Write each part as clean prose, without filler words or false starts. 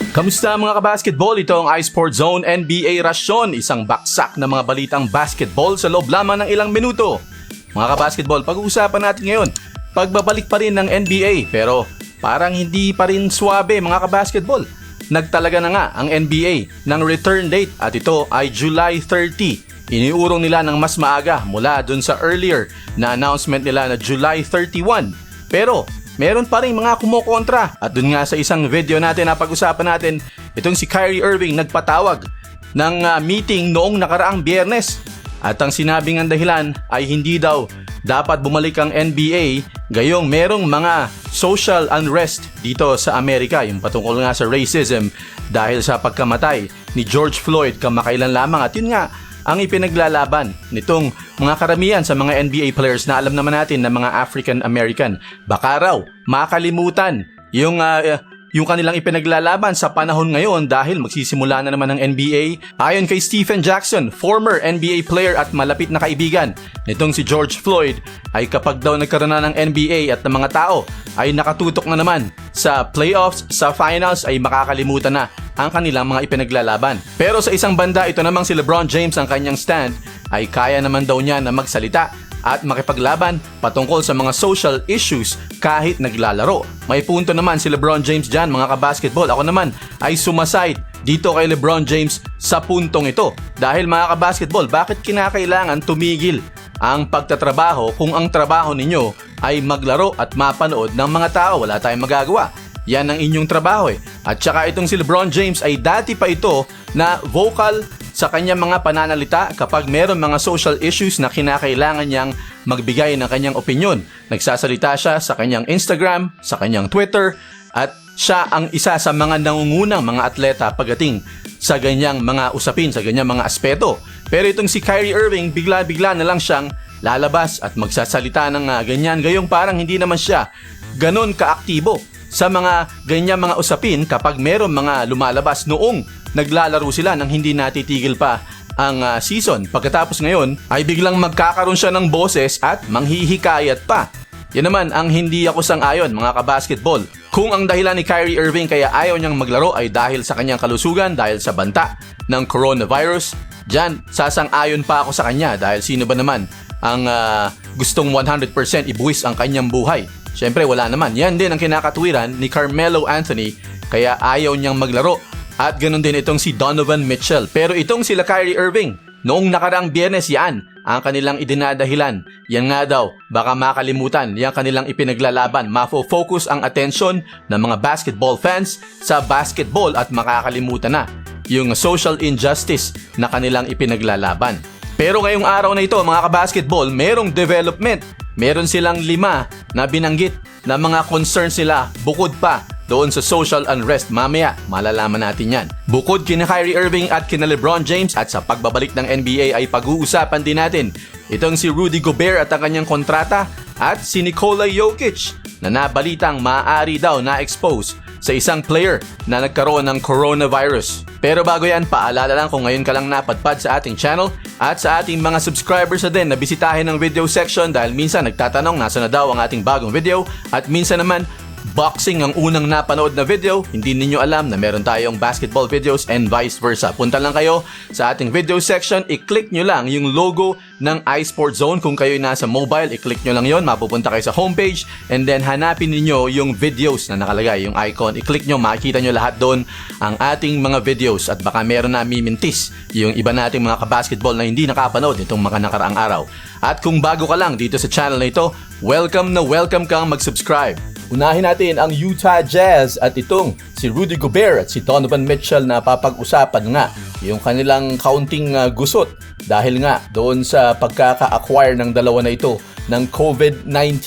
Kamusta mga kabasketball? Ito ang iSport Zone NBA Rasyon, isang baksak na mga balitang basketball sa loob lamang ng ilang minuto. Mga kabasketball, pag-uusapan natin ngayon, pagbabalik pa rin ng NBA pero parang hindi pa rin swabe mga kabasketball. Nagtalaga na nga ang NBA ng return date at ito ay July 30. Iniurong nila ng mas maaga mula dun sa earlier na announcement nila na July 31. Pero meron pa rin mga kumokontra at dun nga sa isang video natin na pag-usapan natin, itong si Kyrie Irving nagpatawag ng meeting noong nakaraang Biyernes. At ang sinabing ang dahilan ay hindi daw dapat bumalik ang NBA gayong merong mga social unrest dito sa Amerika, yung patungkol nga sa racism dahil sa pagkamatay ni George Floyd kamakailan lamang. At yun nga ang ipinaglalaban nitong mga karamihan sa mga NBA players na alam naman natin na mga African American. Baka raw makalimutan yung kanilang ipinaglalaban sa panahon ngayon dahil magsisimula na naman ng NBA. Ayon kay Stephen Jackson, former NBA player at malapit na kaibigan nitong si George Floyd, ay kapag daw nagkaroon na ng NBA at ng mga tao ay nakatutok na naman sa playoffs, sa finals, ay makakalimutan na ang kanilang mga ipinaglalaban. Pero sa isang banda, ito namang si LeBron James, ang kanyang stand, ay kaya naman daw niya na magsalita at makipaglaban patungkol sa mga social issues kahit naglalaro. May punto naman si LeBron James dyan mga kabasketball. Ako naman ay sumaside dito kay LeBron James sa puntong ito. Dahil mga kabasketball, bakit kinakailangan tumigil ang pagtatrabaho kung ang trabaho ninyo ay maglaro at mapanood ng mga tao? Wala tayong magagawa. Yan ang inyong trabaho eh. At saka itong si LeBron James ay dati pa ito na vocal sa kanyang mga pananalita kapag meron mga social issues na kinakailangan niyang magbigay ng kanyang opinyon. Nagsasalita siya sa kanyang Instagram, sa kanyang Twitter, at siya ang isa sa mga nangungunang mga atleta pagdating sa ganyang mga usapin, sa ganyang mga aspeto. Pero itong si Kyrie Irving, bigla-bigla na lang siyang lalabas at magsasalita ng ganyan, gayong parang hindi naman siya ganon kaaktibo sa mga ganyang mga usapin kapag meron mga lumalabas noong naglalaro sila nang hindi natitigil pa ang season. Pagkatapos ngayon ay biglang magkakaroon siya ng boses at manghihikayat pa. Yan naman ang hindi ako sang-ayon mga kabasketball. Kung ang dahilan ni Kyrie Irving kaya ayaw niyang maglaro ay dahil sa kanyang kalusugan, dahil sa banta ng coronavirus, dyan sasang-ayon pa ako sa kanya dahil sino ba naman ang gustong 100% ibuwis ang kanyang buhay? Siyempre wala naman. Yan din ang kinakatwiran ni Carmelo Anthony kaya ayaw niyang maglaro. At ganoon din itong si Donovan Mitchell. Pero itong sila Kyrie Irving, noong nakaraang Biyernes, yan ang kanilang idinadahilan. Yan nga daw, baka makalimutan, yan kanilang ipinaglalaban. Mafo-focus ang atensyon ng mga basketball fans sa basketball at makakalimutan na yung social injustice na kanilang ipinaglalaban. Pero ngayong araw na ito, mga kabasketball, merong development. Meron silang 5 na binanggit na mga concerns sila bukod pa doon sa social unrest. Mamaya, malalaman natin yan. Bukod kina Kyrie Irving at kina LeBron James at sa pagbabalik ng NBA ay pag-uusapan din natin itong si Rudy Gobert at ang kanyang kontrata at si Nikola Jokic na nabalitang maaari daw na-expose sa isang player na nagkaroon ng coronavirus. Pero bago yan, paalala lang kung ngayon ka lang napadpad sa ating channel at sa ating mga subscribers na din na bisitahin ng video section dahil minsan nagtatanong nasa na daw ang ating bagong video at minsan naman boxing ang unang napanood na video, hindi ninyo alam na meron tayong basketball videos and vice versa. Punta lang kayo sa ating video section, i-click nyo lang yung logo ng iSport Zone. Kung kayo'y nasa mobile, i-click nyo lang yon, mapupunta kayo sa homepage and then hanapin niyo yung videos na nakalagay, yung icon. I-click nyo, makikita nyo lahat doon ang ating mga videos at baka meron na mimintis yung iba nating mga kabasketball na hindi nakapanood nitong mga nakaraang araw. At kung bago ka lang dito sa channel na ito, welcome na welcome kang mag-subscribe. Unahin natin ang Utah Jazz at itong si Rudy Gobert at si Donovan Mitchell na papag-usapan nga yung kanilang kaunting gusot dahil nga doon sa pagkaka-acquire ng dalawa na ito ng COVID-19.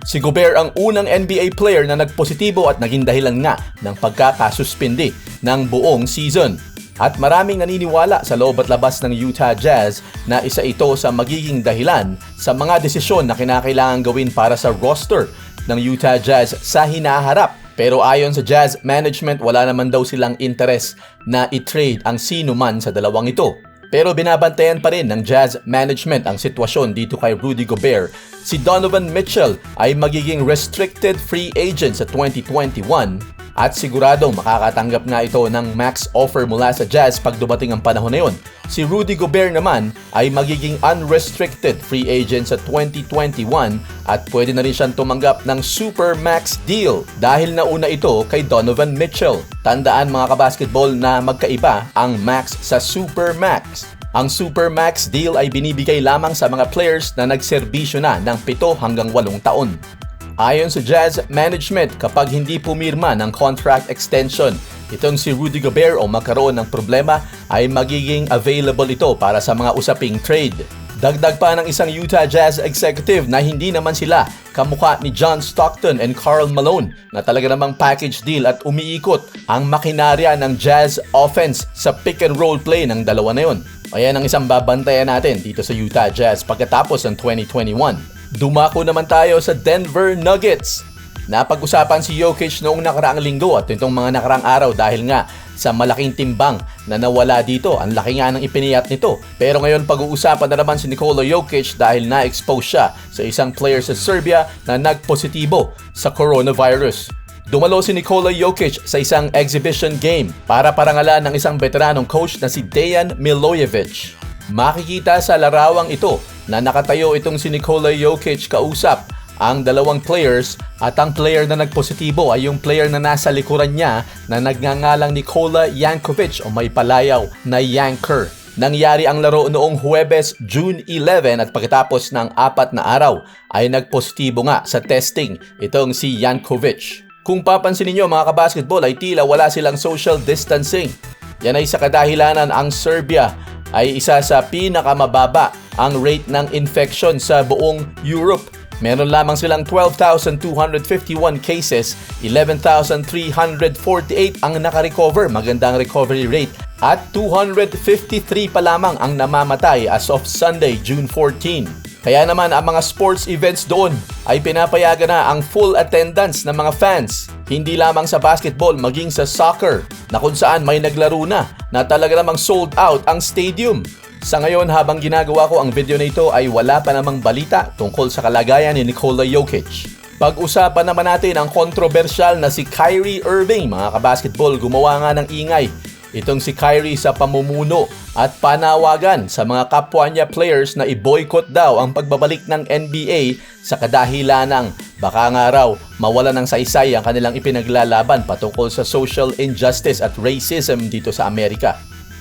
Si Gobert ang unang NBA player na nagpositibo at naging dahilan nga ng pagkakasuspindi ng buong season. At maraming naniniwala sa loob at labas ng Utah Jazz na isa ito sa magiging dahilan sa mga desisyon na kinakailangan gawin para sa roster ng Utah Jazz sa hinaharap. Pero ayon sa Jazz management, wala naman daw silang interes na i-trade ang sino man sa dalawang ito. Pero binabantayan pa rin ng Jazz management ang sitwasyon dito kay Rudy Gobert. Si Donovan Mitchell ay magiging restricted free agent sa 2021 at siguradong makakatanggap nga ito ng max offer mula sa Jazz pag dumating ang panahon na yun. Si Rudy Gobert naman ay magiging unrestricted free agent sa 2021 at pwede na rin siyang tumanggap ng super max deal dahil nauna ito kay Donovan Mitchell. Tandaan mga kabasketball na magkaiba ang max sa super max. Ang super max deal ay binibigay lamang sa mga players na nagserbisyo na ng 7 hanggang 8 taon. Ayon sa Jazz management, kapag hindi pumirma ng contract extension, itong si Rudy Gobert o magkaroon ng problema ay magiging available ito para sa mga usaping trade. Dagdag pa ng isang Utah Jazz executive na hindi naman sila kamukha ni John Stockton and Karl Malone na talaga namang package deal at umiikot ang makinarya ng Jazz offense sa pick and roll play ng dalawa na yun. Ayan ang isang babantayan natin dito sa Utah Jazz pagkatapos ng 2021. Dumako naman tayo sa Denver Nuggets. Napag-usapan si Jokic noong nakaraang linggo at itong mga nakaraang araw dahil nga sa malaking timbang na nawala dito. Ang laki nga ng ipiniyat nito. Pero ngayon pag-uusapan na naman si Nikola Jokic dahil na-expose siya sa isang player sa Serbia na nagpositibo sa coronavirus. Dumalo si Nikola Jokic sa isang exhibition game para parangalan ng isang veteranong coach na si Dejan Milojevic. Makikita sa larawang ito na nakatayo itong si Nikola Jokic kausap ang dalawang players at ang player na nagpositibo ay yung player na nasa likuran niya na nagngangalang Nikola Jankovic o may palayaw na Yanker. Nangyari ang laro noong Huwebes, June 11 at pagkatapos ng 4 na araw ay nagpositibo nga sa testing itong si Jankovic. Kung papansin niyo mga kabasketball ay tila wala silang social distancing. Yan ay sa kadahilanan ang Serbia ay isa sa pinakamababa ang rate ng infection sa buong Europe. Meron lamang silang 12,251 cases, 11,348 ang nakarecover, magandang recovery rate, at 253 pa lamang ang namamatay as of Sunday, June 14. Kaya naman ang mga sports events doon ay pinapayagan na ang full attendance ng mga fans. Hindi lamang sa basketball, maging sa soccer na kung saan may naglaro na talaga namang sold out ang stadium. Sa ngayon habang ginagawa ko ang video na ito ay wala pa namang balita tungkol sa kalagayan ni Nikola Jokic. Pag-usapan naman natin ang kontrobersyal na si Kyrie Irving. Mga kabasketball, gumawa nga ng ingay itong si Kyrie sa pamumuno at panawagan sa mga kapwa niya players na i-boycott daw ang pagbabalik ng NBA sa kadahilanang baka nga raw mawala ng saysay ang kanilang ipinaglalaban patungkol sa social injustice at racism dito sa Amerika.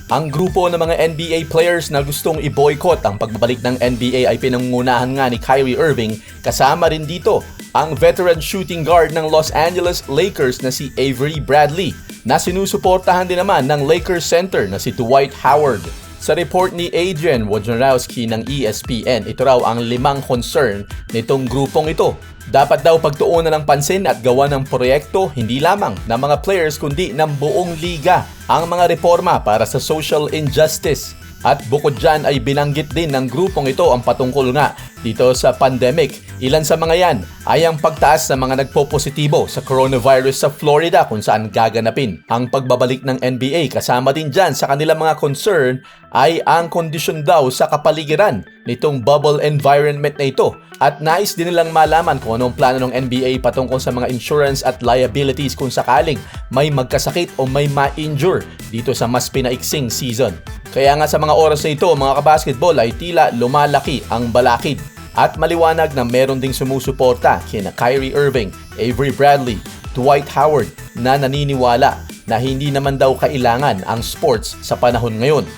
Ang grupo ng mga NBA players na gustong i-boycott ang pagbabalik ng NBA ay pinangungunahan nga ni Kyrie Irving, kasama rin dito ang veteran shooting guard ng Los Angeles Lakers na si Avery Bradley na sinusuportahan din naman ng Lakers center na si Dwight Howard. Sa report ni Adrian Wojnarowski ng ESPN, ito raw ang 5 concern nitong grupong ito. Dapat daw pagtuunan ng pansin at gawa ng proyekto hindi lamang ng mga players kundi ng buong liga ang mga reforma para sa social injustice. At bukod dyan ay binanggit din ng grupong ito ang patungkol nga dito sa pandemic. Ilan sa mga yan ay ang pagtaas ng mga nagpo-positibo sa coronavirus sa Florida kung saan gaganapin ang pagbabalik ng NBA. Kasama din dyan sa kanilang mga concern ay ang kondisyon daw sa kapaligiran nitong bubble environment na ito. At nais din nilang malaman kung anong plano ng NBA patungkol sa mga insurance at liabilities kung sakaling may magkasakit o may ma-injure dito sa mas pinaiksing season. Kaya nga sa mga oras na ito, mga kabasketball ay tila lumalaki ang balakid at maliwanag na meron ding sumusuporta kina Kyrie Irving, Avery Bradley, Dwight Howard na naniniwala na hindi naman daw kailangan ang sports sa panahon ngayon.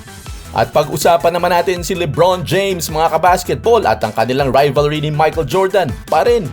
At pag-usapan naman natin si LeBron James, mga kabasketball, at ang kanilang rivalry ni Michael Jordan pa rin.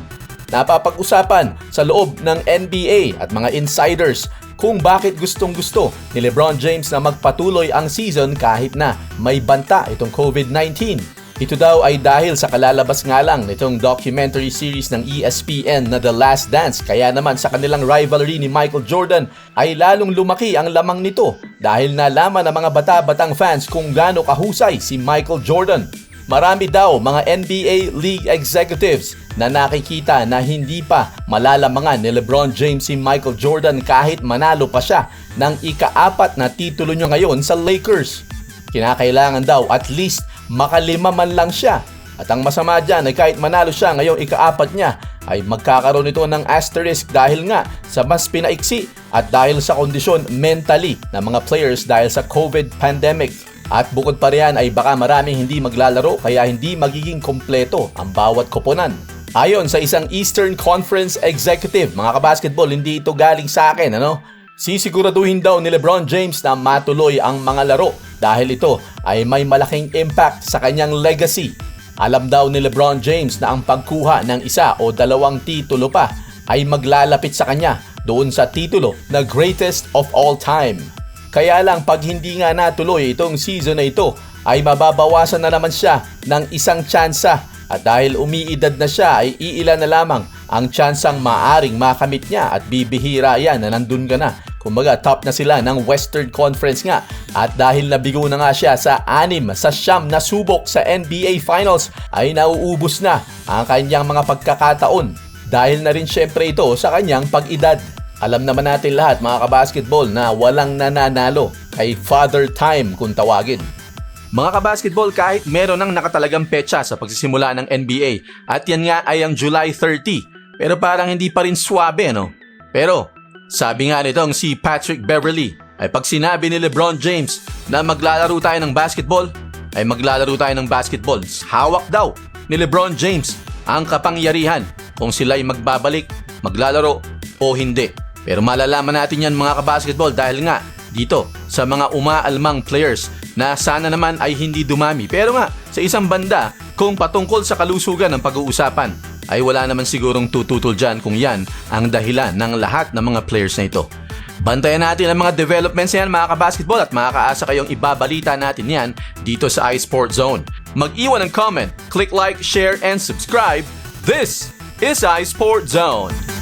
Napapag-usapan sa loob ng NBA at mga insiders kung bakit gustong-gusto ni LeBron James na magpatuloy ang season kahit na may banta itong COVID-19. Ito daw ay dahil sa kalalabas nga lang nitong documentary series ng ESPN na The Last Dance. Kaya naman sa kanilang rivalry ni Michael Jordan ay lalong lumaki ang lamang nito dahil nalaman ng mga bata-batang fans kung gaano kahusay si Michael Jordan. Marami daw mga NBA League executives na nakikita na hindi pa malalamangan ni LeBron James si Michael Jordan kahit manalo pa siya ng ika-4 na titulo niya ngayon sa Lakers. Kinakailangan daw at least makalima man lang siya. At ang masama dyan ay kahit manalo siya ngayong ika-4 niya, ay magkakaroon ito ng asterisk dahil nga sa mas pinaiksi at dahil sa kondisyon mentally ng mga players dahil sa COVID pandemic. At bukod pa riyan ay baka maraming hindi maglalaro kaya hindi magiging kompleto ang bawat koponan. Ayon sa isang Eastern Conference executive, mga kabasketball, hindi ito galing sa akin, sisiguraduhin daw ni LeBron James na matuloy ang mga laro dahil ito ay may malaking impact sa kanyang legacy. Alam daw ni LeBron James na ang pagkuha ng isa o dalawang titulo pa ay maglalapit sa kanya doon sa titulo na greatest of all time. Kaya lang pag hindi nga natuloy itong season na ito ay mababawasan na naman siya ng isang tsansa at dahil umiidad na siya ay iilan na lamang ang tsansang maaring makamit niya at bibihira yan na nandun ka na. Kumbaga top na sila ng Western Conference nga at dahil nabigo na nga siya sa 6 sa 9 na subok sa NBA Finals ay nauubos na ang kanyang mga pagkakataon dahil na rin syempre ito sa kanyang pag-edad. Alam naman natin lahat mga kabasketball na walang nananalo kay Father Time kung tawagin. Mga kabasketball, kahit meron ng nakatalagang petsa sa pagsisimula ng NBA at yan nga ay ang July 30 pero parang hindi pa rin swabe Pero sabi nga nitong si Patrick Beverley ay pag sinabi ni LeBron James na maglalaro tayo ng basketball ay maglalaro tayo ng basketball. Hawak daw ni LeBron James ang kapangyarihan kung sila'y magbabalik, maglalaro o hindi. Pero malalaman natin yan mga kabasketball dahil nga dito sa mga umaalmang players na sana naman ay hindi dumami. Pero nga sa isang banda kung patungkol sa kalusugan ng pag-uusapan ay wala naman sigurong tututol dyan kung yan ang dahilan ng lahat ng mga players na ito. Bantayan natin ang mga developments yan mga kabasketball at makakaasa kayong ibabalita natin yan dito sa iSport Zone. Mag-iwan ng comment, click like, share, and subscribe. This is iSport Zone.